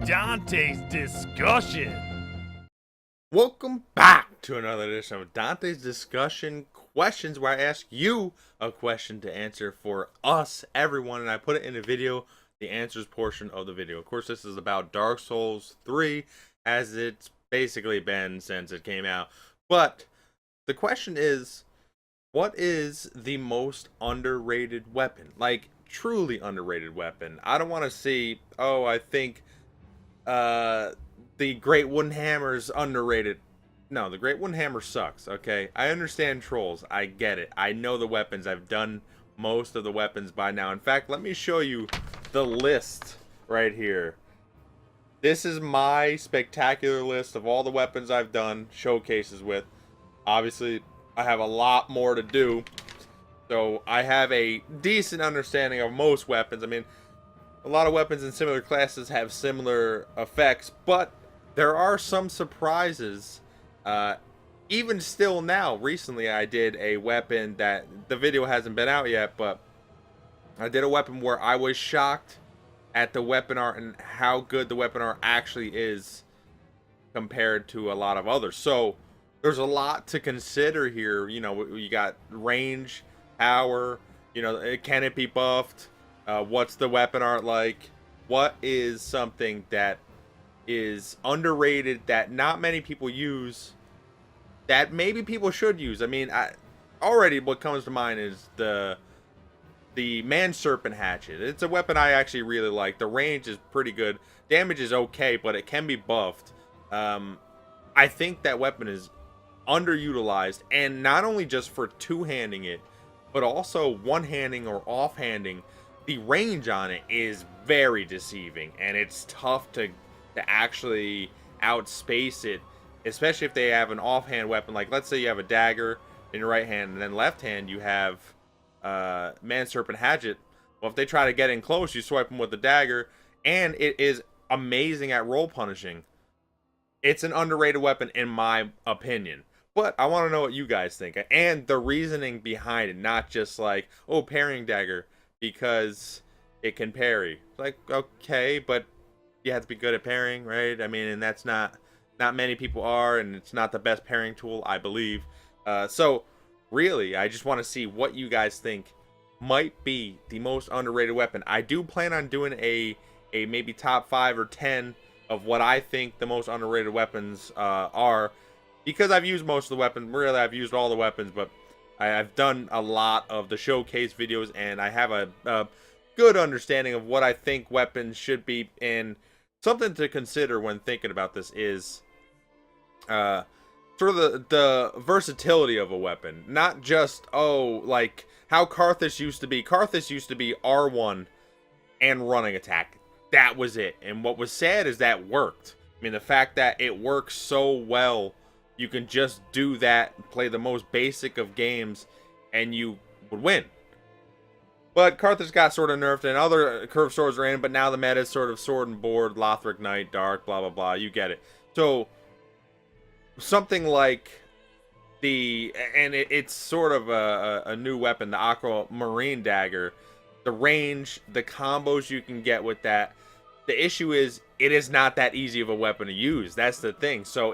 Dante's discussion. Welcome back to another edition of Dante's Discussion Questions, where I ask you a question to answer for us, everyone, and I put it in a video, the answers portion of the video. Of course, this is about Dark Souls 3, as it's basically been since it came out. But the question is, what is the most underrated weapon? Like, truly underrated weapon. I don't want to see, oh, I think the Great Wooden Hammer is underrated. No, the Great Wooden Hammer sucks, okay? I understand trolls. I get it. I know the weapons. I've done most of the weapons by now. In fact, let me show you the list right here. This is my spectacular list of all the weapons I've done showcases with. Obviously, I have a lot more to do, so I have a decent understanding of most weapons. I mean, a lot of weapons in similar classes have similar effects, but there are some surprises. Even still now, recently I did a weapon that the video hasn't been out yet, but I did a weapon where I was shocked at the weapon art and how good the weapon art actually is compared to a lot of others. So there's a lot to consider here. You know, you got range, power, you know, can it be buffed? What's the weapon art like? What is something that is underrated that not many people use that maybe people should use? I mean, already what comes to mind is the Man Serpent Hatchet. It's a weapon I actually really like. The range is pretty good. Damage is okay, but it can be buffed. I think that weapon is underutilized, and not only just for two-handing it, but also one-handing or off-handing. The range on it is very deceiving, and it's tough to actually outspace it, especially if they have an offhand weapon. Like, let's say you have a dagger in your right hand, and then left hand you have Man Serpent Hatchet. Well, if they try to get in close, you swipe them with the dagger, and it is amazing at roll punishing. It's an underrated weapon in my opinion. But I want to know what you guys think, and the reasoning behind it, not just like, oh, parrying dagger because it can parry. Like, okay, but you have to be good at parrying, right? I mean, and that's not many people are, and it's not the best parrying tool, I believe. So really, I just want to see what you guys think might be the most underrated weapon. I do plan on doing a maybe top 5 or 10 of what I think the most underrated weapons are, because I've used most of the weapons. Really, I've used all the weapons, but I've done a lot of the showcase videos, and I have a good understanding of what I think weapons should be. And something to consider when thinking about this is sort of the versatility of a weapon. Not just, oh, like how Karthus used to be. Karthus used to be R1 and running attack. That was it. And what was sad is that worked. I mean, the fact that it works so well, you can just do that, play the most basic of games, and you would win. But Karthus got sort of nerfed, and other curved swords are in, but now the meta is sort of sword and board, Lothric Knight, Dark, blah, blah, blah. You get it. So, something like it's sort of a new weapon, the Aquamarine Dagger. The range, the combos you can get with that. The issue is, it is not that easy of a weapon to use. That's the thing. So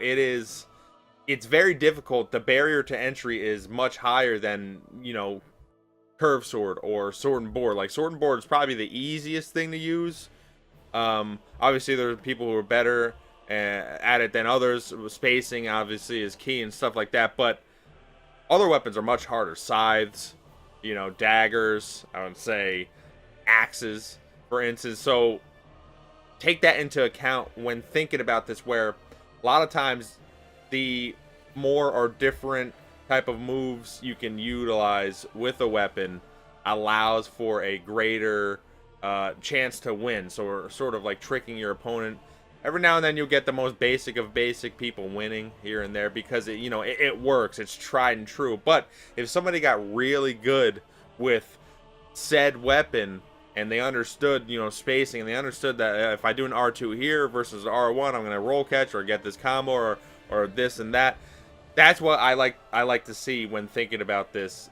it's very difficult. The barrier to entry is much higher than, you know, curved sword or sword and board. Like, sword and board is probably the easiest thing to use. Obviously there are people who are better at it than others. Spacing obviously is key and stuff like that, but other weapons are much harder. Scythes, you know, daggers, I would say axes, for instance. So take that into account when thinking about this, where a lot of times the more or different type of moves you can utilize with a weapon allows for a greater chance to win. So we're sort of like tricking your opponent. Every now and then you'll get the most basic of basic people winning here and there, because it, you know, it works. It's tried and true. But if somebody got really good with said weapon, and they understood, you know, spacing, and they understood that if I do an R2 here versus R1, I'm going to roll catch or get this combo or this and that, That's what I like to see when thinking about this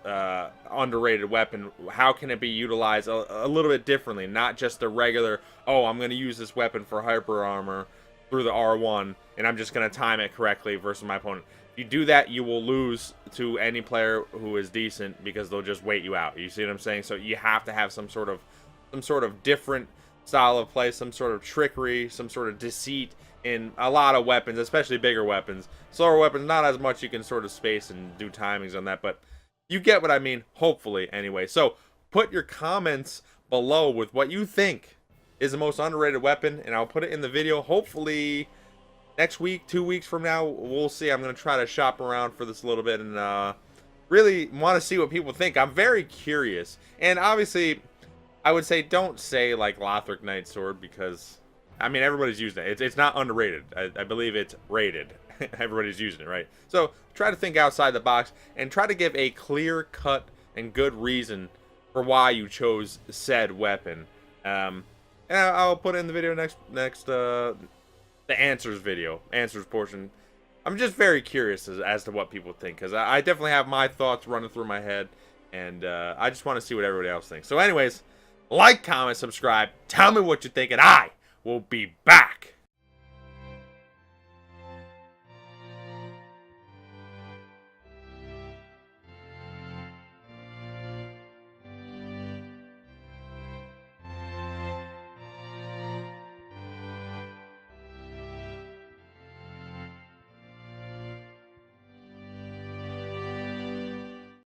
underrated weapon. How can it be utilized a little bit differently? Not just the regular, oh, I'm going to use this weapon for hyper armor through the R1, and I'm just going to time it correctly versus my opponent. If you do that, you will lose to any player who is decent because they'll just wait you out. You see what I'm saying? So you have to have some sort of different style of play, some sort of trickery, some sort of deceit in a lot of weapons, especially bigger weapons. Slower weapons, not as much. You can sort of space and do timings on that, but you get what I mean, hopefully, anyway. So put your comments below with what you think is the most underrated weapon, and I'll put it in the video. Hopefully next week, 2 weeks from now, we'll see. I'm going to try to shop around for this a little bit and really want to see what people think. I'm very curious. And obviously, I would say don't say like Lothric Knight Sword because, I mean, everybody's using it. It's not underrated. I believe it's rated. Everybody's using it, right? So try to think outside the box and try to give a clear cut and good reason for why you chose said weapon. And I'll put it in the video next the answers portion. I'm just very curious as to what people think, because I definitely have my thoughts running through my head, and I just want to see what everybody else thinks. So anyways, like, comment, subscribe, tell me what you think, and I will be back.